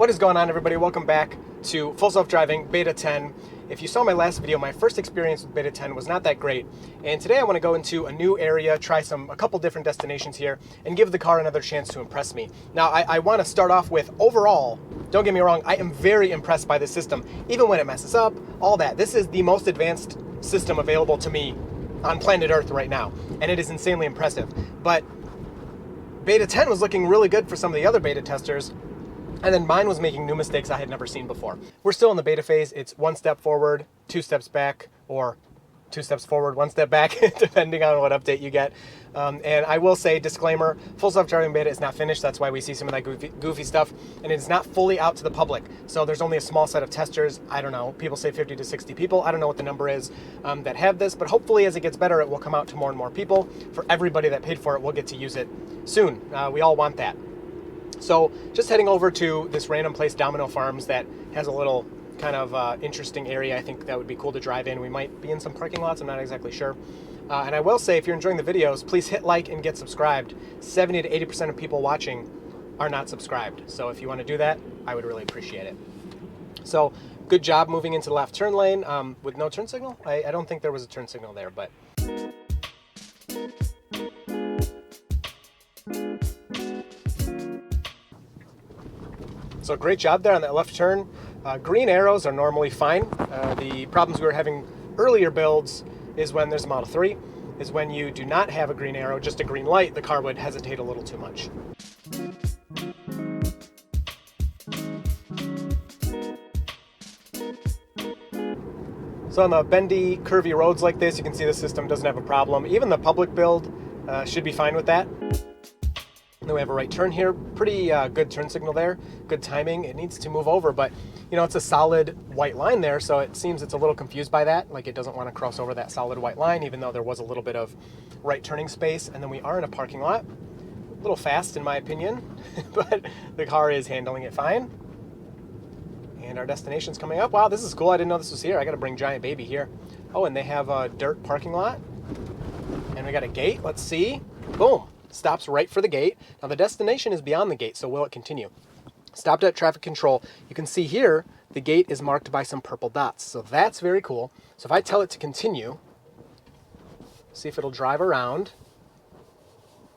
What is going on, everybody? Welcome back to Full Self-Driving Beta 10. If you saw my last video, my first experience with Beta 10 was not that great. And today I want to go into a new area, try a couple different destinations here, and give the car another chance to impress me. Now, I want to start off with, overall, don't get me wrong, I am very impressed by this system. Even when it messes up, all that. This is the most advanced system available to me on planet Earth right now, and it is insanely impressive. But Beta 10 was looking really good for some of the other beta testers, and then mine was making new mistakes I had never seen before. We're still in the beta phase. It's 1 step forward, 2 steps back, or 2 steps forward, 1 step back, depending on what update you get. And I will say, disclaimer, Full Self-Driving Beta is not finished. That's why we see some of that goofy stuff. And it's not fully out to the public. So there's only a small set of testers. I don't know. People say 50 to 60 people. I don't know what the number is that have this. But hopefully, as it gets better, it will come out to more and more people. For everybody that paid for it, will get to use it soon. We all want that. So just heading over to this random place, Domino Farms, that has a little kind of interesting area. I think that would be cool to drive in. We might be in some parking lots. I'm not exactly sure. And I will say, if you're enjoying the videos, please hit like and get subscribed. 70 to 80% of people watching are not subscribed. So if you want to do that, I would really appreciate it. So good job moving into the left turn lane with no turn signal. I don't think there was a turn signal there, but... So great job there on that left turn. Green arrows are normally fine. The problems we were having earlier builds is when there's a Model 3, is when you do not have a green arrow, just a green light, the car would hesitate a little too much. So on the bendy, curvy roads like this, you can see the system doesn't have a problem. Even the public build should be fine with that. Then we have a right turn here. Pretty good turn signal there. Good timing. It needs to move over, but you know, it's a solid white line there, so it seems it's a little confused by that. Like it doesn't want to cross over that solid white line, even though there was a little bit of right turning space. And then we are in a parking lot. A little fast, in my opinion, but the car is handling it fine. And our destination's coming up. Wow, this is cool. I didn't know this was here. I got to bring Giant Baby here. Oh, and they have a dirt parking lot. And we got a gate. Let's see. Boom. Stops right for the gate. Now the destination is beyond the gate, so will it continue? Stopped at traffic control. You can see here, the gate is marked by some purple dots. So that's very cool. So if I tell it to continue, see if it'll drive around.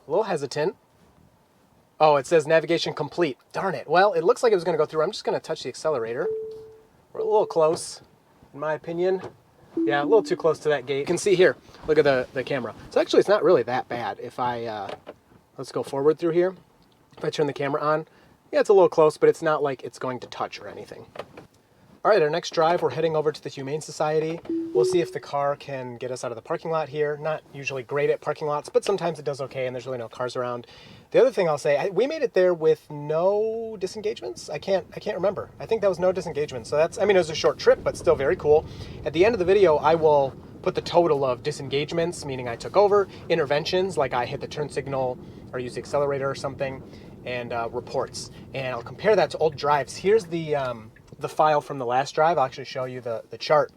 A little hesitant. Oh, it says navigation complete. Darn it. Well, it looks like it was going to go through. I'm just going to touch the accelerator. We're a little close, in my opinion. Yeah, a little too close to that gate. You can see here, look at the camera. So actually, it's not really that bad. If I, let's go forward through here. If I turn the camera on, yeah, it's a little close, but it's not like it's going to touch or anything. All right, our next drive, we're heading over to the Humane Society. We'll see if the car can get us out of the parking lot here. Not usually great at parking lots, but sometimes it does okay, and there's really no cars around. The other thing I'll say, we made it there with no disengagements. I can't remember. I think that was no disengagement. So that's, I mean, it was a short trip, but still very cool. At the end of the video, I will put the total of disengagements, meaning I took over, interventions, like I hit the turn signal or used the accelerator or something, and reports. And I'll compare that to old drives. Here's the file from the last drive. I'll actually show you the chart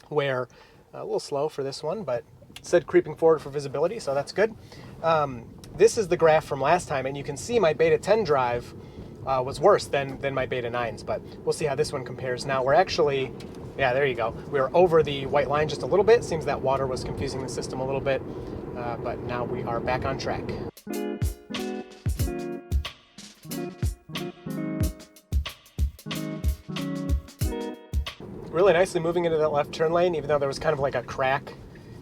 where, a little slow for this one, but it said creeping forward for visibility, so that's good. This is the graph from last time, and you can see my Beta 10 drive was worse than my Beta 9s, but we'll see how this one compares. Now we're actually, yeah, there you go. We're over the white line just a little bit. Seems that water was confusing the system a little bit, but now we are back on track. Really nicely moving into that left turn lane, even though there was kind of like a crack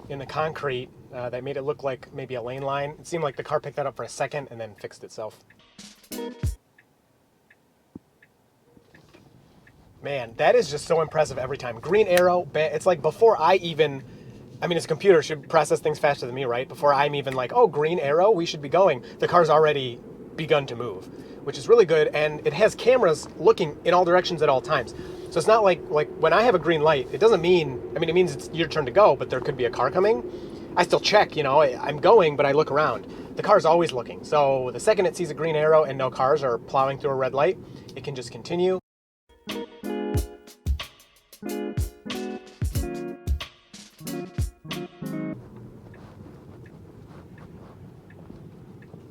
in the concrete that made it look like maybe a lane line. It seemed like the car picked that up for a second and then fixed itself. Man, that is just so impressive every time. Green arrow, it's like before I even, I mean, its computer should process things faster than me, right? Before I'm even like, oh, green arrow, we should be going. The car's already begun to move, which is really good. And it has cameras looking in all directions at all times. So it's not like when I have a green light, it doesn't mean, I mean, it means it's your turn to go, but there could be a car coming. I still check, you know, I'm going, but I look around. The car's always looking. So the second it sees a green arrow and no cars are plowing through a red light, it can just continue.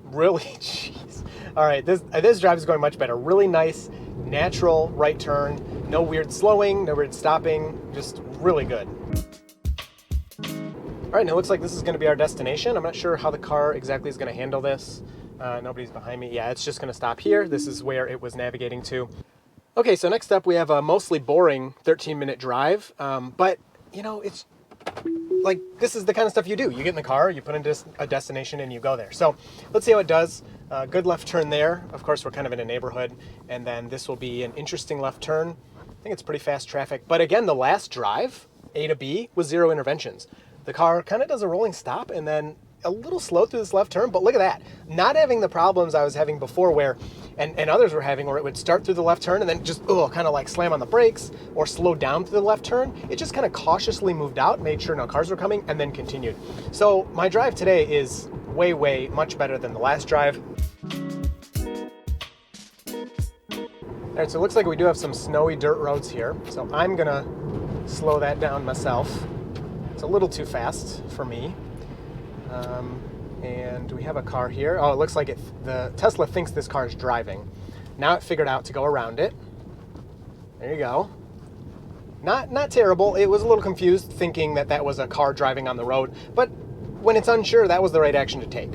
Really? Jeez. All right, this drive is going much better. Really nice, natural right turn. No weird slowing, no weird stopping. Just really good. All right, and it looks like this is going to be our destination. I'm not sure how the car exactly is going to handle this. Nobody's behind me. Yeah, it's just going to stop here. This is where it was navigating to. Okay, so next up we have a mostly boring 13-minute drive, but you know, it's like this is the kind of stuff you do. You get in the car, you put in a destination, and you go there. So let's see how it does. Good left turn there. Of course, we're kind of in a neighborhood, and then this will be an interesting left turn. I think it's pretty fast traffic, but again, the last drive, A to B, was 0 interventions. The car kind of does a rolling stop and then a little slow through this left turn, but look at that. Not having the problems I was having before where, and others were having, where it would start through the left turn and then just, kind of like slam on the brakes or slow down through the left turn. It just kind of cautiously moved out, made sure no cars were coming, and then continued. So my drive today is way, way much better than the last drive. All right, so it looks like we do have some snowy dirt roads here. So I'm gonna slow that down myself. It's a little too fast for me. And we have a car here. Oh, it looks like the Tesla thinks this car is driving. Now it figured out to go around it. There you go. Not terrible. It was a little confused thinking that was a car driving on the road, but when it's unsure, that was the right action to take.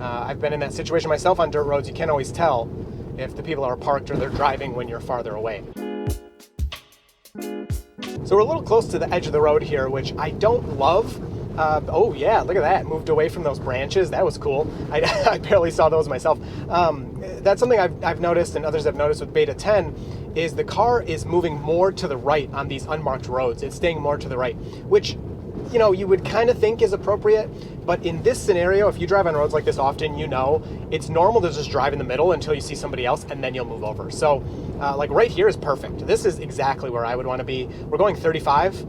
I've been in that situation myself on dirt roads. You can't always tell if the people are parked or they're driving when you're farther away. So we're a little close to the edge of the road here, which I don't love. Oh yeah, look at that. Moved away from those branches. That was cool. I barely saw those myself. That's something I've noticed and others have noticed with Beta 10 is the car is moving more to the right on these unmarked roads. It's staying more to the right, which, you know, you would kind of think is appropriate. But in this scenario, if you drive on roads like this often, you know, it's normal to just drive in the middle until you see somebody else and then you'll move over. So like right here is perfect. This is exactly where I would want to be. We're going 35.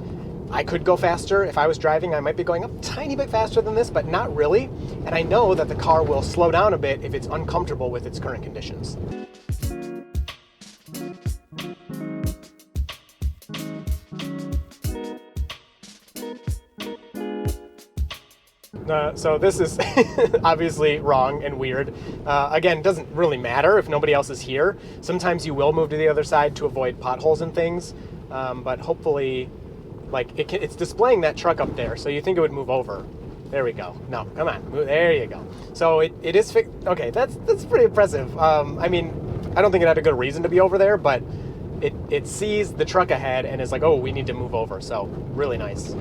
I could go faster. If I was driving, I might be going a tiny bit faster than this, but not really. And I know that the car will slow down a bit if it's uncomfortable with its current conditions. So this is obviously wrong and weird. Again, it doesn't really matter if nobody else is here. Sometimes you will move to the other side to avoid potholes and things, but hopefully, like it's displaying that truck up there, so you think it would move over. There we go. No, come on, there you go. So it is fixed. Okay, that's pretty impressive. I mean, I don't think it had a good reason to be over there, but it sees the truck ahead and is like, oh, we need to move over. So really nice.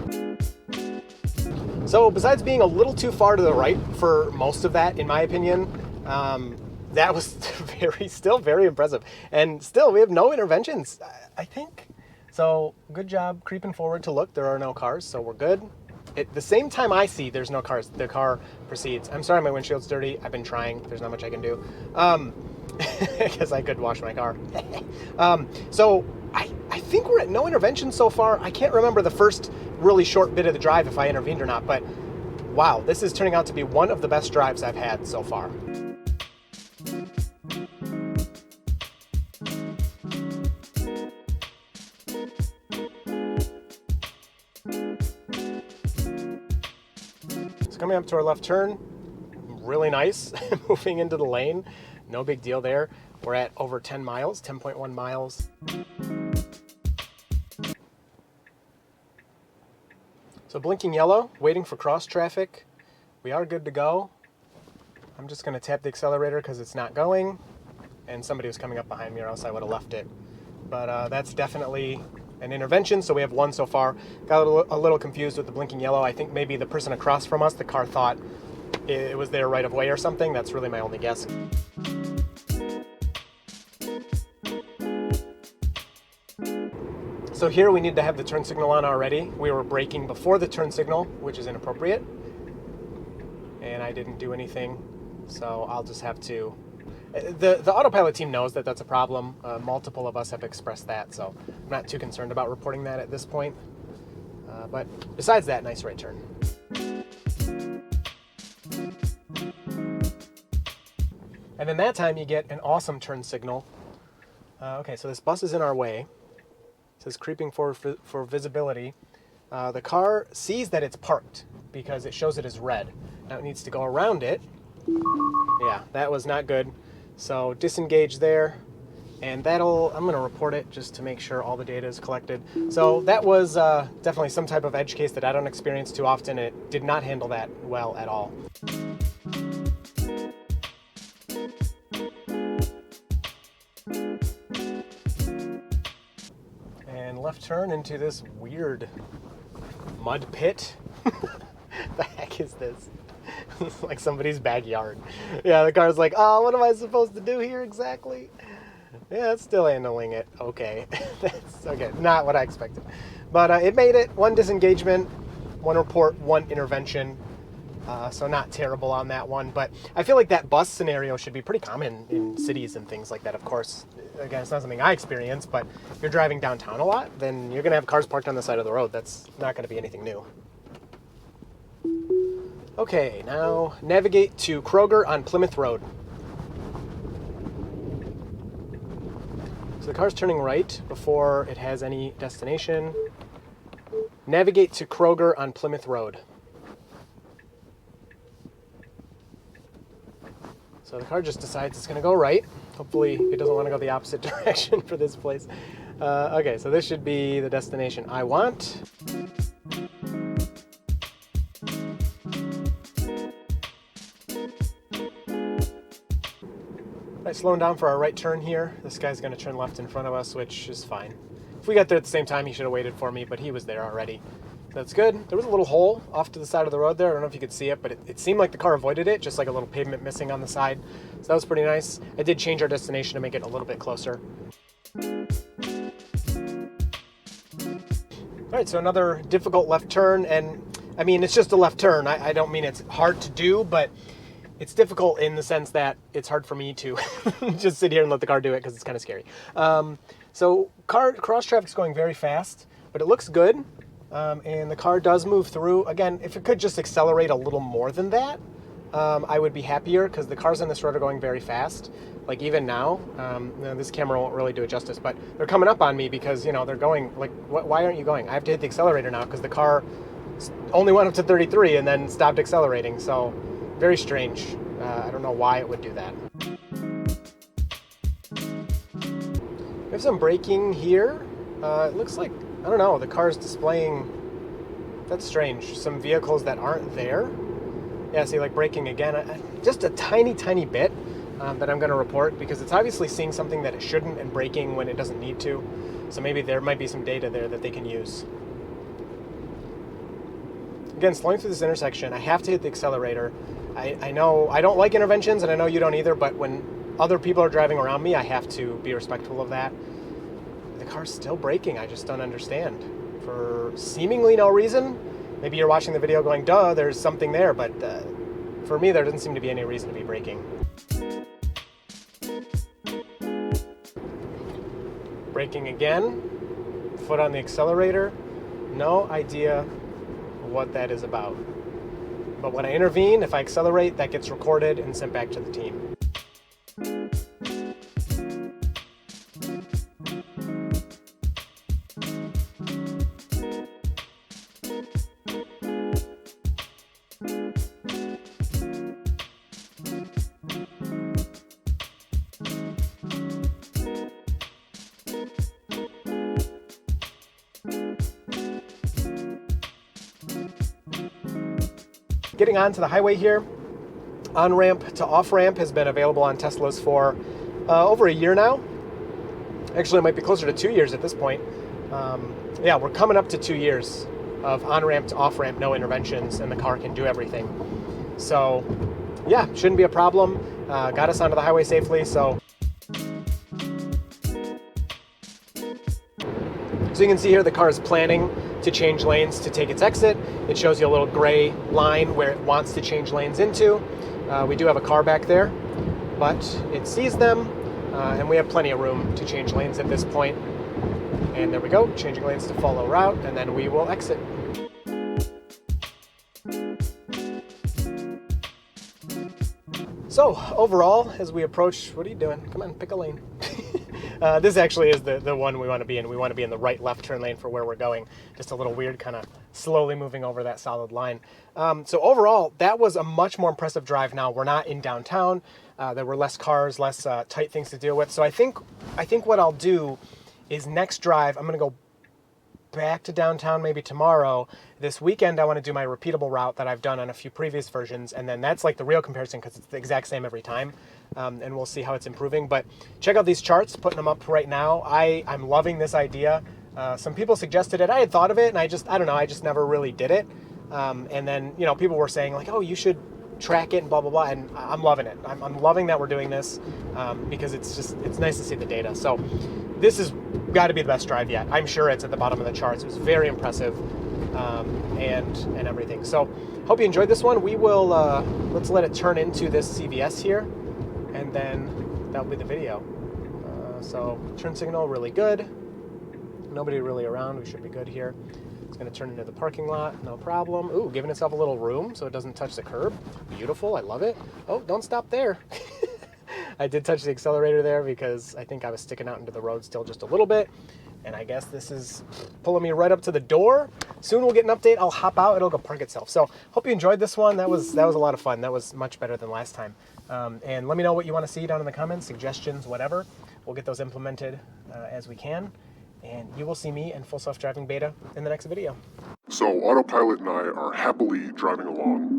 So besides being a little too far to the right for most of that, in my opinion, that was still very impressive. And still, we have no interventions, I think. So good job creeping forward to look. There are no cars, so we're good. At the same time I see there's no cars, the car proceeds. I'm sorry my windshield's dirty. I've been trying. There's not much I can do. Because I could wash my car. So I think we're at no intervention so far. I can't remember the first really short bit of the drive if I intervened or not, but wow, this is turning out to be one of the best drives I've had so far. So coming up to our left turn, really nice, moving into the lane, no big deal there. We're at over 10 miles, 10.1 miles. So blinking yellow, waiting for cross traffic. We are good to go. I'm just gonna tap the accelerator because it's not going, and somebody was coming up behind me or else I would have left it. But that's definitely an intervention, so we have one so far. Got a little confused with the blinking yellow. I think maybe the person across from us, the car thought it was their right of way or something. That's really my only guess. So here we need to have the turn signal on already. We were braking before the turn signal, which is inappropriate. And I didn't do anything, so I'll just have to... The autopilot team knows that that's a problem. Multiple of us have expressed that, so I'm not too concerned about reporting that at this point. But besides that, nice right turn. And then that time you get an awesome turn signal. Okay, so this bus is in our way. It says creeping forward for visibility. The car sees that it's parked because it shows it as red. Now it needs to go around it. Yeah, that was not good. So disengage there, and I'm going to report it just to make sure all the data is collected. So that was definitely some type of edge case that I don't experience too often. It did not handle that well at all. And left turn into this weird mud pit. The heck is this? It's like somebody's backyard. Yeah, the car's like, oh, what am I supposed to do here exactly? Yeah, it's still handling it. Okay. That's okay. Not what I expected. But it made it. One disengagement, one report, one intervention. So not terrible on that one. But I feel like that bus scenario should be pretty common in cities and things like that. Of course, again, it's not something I experience, but if you're driving downtown a lot, then you're going to have cars parked on the side of the road. That's not going to be anything new. Okay, now navigate to Kroger on Plymouth Road. So the car's turning right before it has any destination. Navigate to Kroger on Plymouth Road. So the car just decides it's going to go right. Hopefully it doesn't want to go the opposite direction for this place. Okay, so this should be the destination I want. All right, slowing down for our right turn here. This guy's going to turn left in front of us, which is fine. If we got there at the same time, he should have waited for me, but he was there already. That's good. There was a little hole off to the side of the road there. I don't know if you could see it, but it seemed like the car avoided it, just like a little pavement missing on the side. So that was pretty nice. I did change our destination to make it a little bit closer. All right, so another difficult left turn, and I mean, it's just a left turn. I don't mean it's hard to do, but it's difficult in the sense that it's hard for me to just sit here and let the car do it because it's kind of scary. So cross traffic's going very fast, but it looks good. And the car does move through. Again, if it could just accelerate a little more than that, I would be happier because the cars on this road are going very fast. Like even now, this camera won't really do it justice, but they're coming up on me because, you know, they're going like, why aren't you going? I have to hit the accelerator now because the car only went up to 33 and then stopped accelerating. So very strange. I don't know why it would do that. We have some braking here. It looks like, I don't know, the car's displaying, that's strange, some vehicles that aren't there. Yeah, see, like braking again, just a tiny, tiny bit that I'm going to report because it's obviously seeing something that it shouldn't and braking when it doesn't need to. So maybe there might be some data there that they can use. Again, slowing through this intersection, I have to hit the accelerator. I know I don't like interventions, and I know you don't either, but when other people are driving around me, I have to be respectful of that. The car's still braking. I just don't understand. For seemingly no reason. Maybe you're watching the video going, duh, there's something there, but for me, there doesn't seem to be any reason to be braking. Braking again. Foot on the accelerator. No idea what that is about. But when I intervene, if I accelerate, that gets recorded and sent back to the team. Getting onto the highway here, on-ramp to off-ramp has been available on Teslas for over a year now. Actually, it might be closer to 2 years at this point. Yeah, we're coming up to 2 years of on-ramp to off-ramp, no interventions, and the car can do everything. So, yeah, shouldn't be a problem. Got us onto the highway safely, so. So you can see here the car is planning to change lanes to take its exit. It shows you a little gray line where it wants to change lanes into. We do have a car back there, but it sees them, and we have plenty of room to change lanes at this point. And there we go, changing lanes to follow route, and then we will exit. So overall, as we approach, what are you doing? Come on, pick a lane. This actually is the one we want to be in. We want to be in the right left turn lane for where we're going. Just a little weird, kind of slowly moving over that solid line. So overall, that was a much more impressive drive. Now we're not in downtown. There were less cars, less tight things to deal with. So I think what I'll do is next drive, I'm going to go back to downtown maybe tomorrow. This weekend I want to do my repeatable route that I've done on a few previous versions, and then that's like the real comparison because it's the exact same every time, and we'll see how it's improving. But check out these charts, putting them up right now. I'm loving this idea. Some people suggested it. I had thought of it, and I don't know, I just never really did it. And then, you know, people were saying like, oh, you should track it and blah, blah, blah. And I'm loving it. I'm loving that we're doing this because it's nice to see the data. So this has got to be the best drive yet. I'm sure it's at the bottom of the charts. It was very impressive and everything. So hope you enjoyed this one. We will, let's let it turn into this CVS here, and then that'll be the video. So turn signal, really good. Nobody really around. We should be good here. It's going to turn into the parking lot, no problem. Ooh, giving itself a little room so it doesn't touch the curb. Beautiful, I love it. Oh, don't stop there. I did touch the accelerator there because I think I was sticking out into the road still just a little bit. And I guess this is pulling me right up to the door. Soon we'll get an update. I'll hop out, it'll go park itself. So hope you enjoyed this one. That was a lot of fun. That was much better than last time. And let me know what you want to see down in the comments, suggestions, whatever. We'll get those implemented as we can. And you will see me in full self-driving beta in the next video. So Autopilot and I are happily driving along.